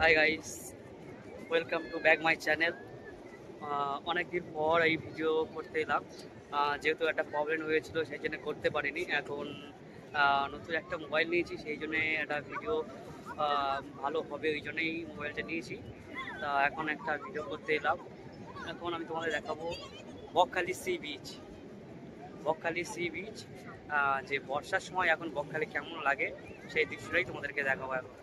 Hi guys, welcome to back my channel. অনেকদিন পর এই ভিডিও করতে এলাম। যেহেতু একটা প্রবলেম হয়েছিল সেই জন্য করতে পারিনি। এখন নতুন একটা মোবাইল নিয়েছি, সেই জন্যে একটা ভিডিও ভালো হবে ওই জন্যই মোবাইলটা নিয়েছি। তা এখন একটা ভিডিও করতে এলাম। এখন আমি তোমাদের দেখাবো Bakkhali sea beach. Bakkhali sea beach যে বর্ষার সময় এখন বকখালি কেমন লাগে সেই দৃশ্যটাই তোমাদেরকে দেখাবো এখন।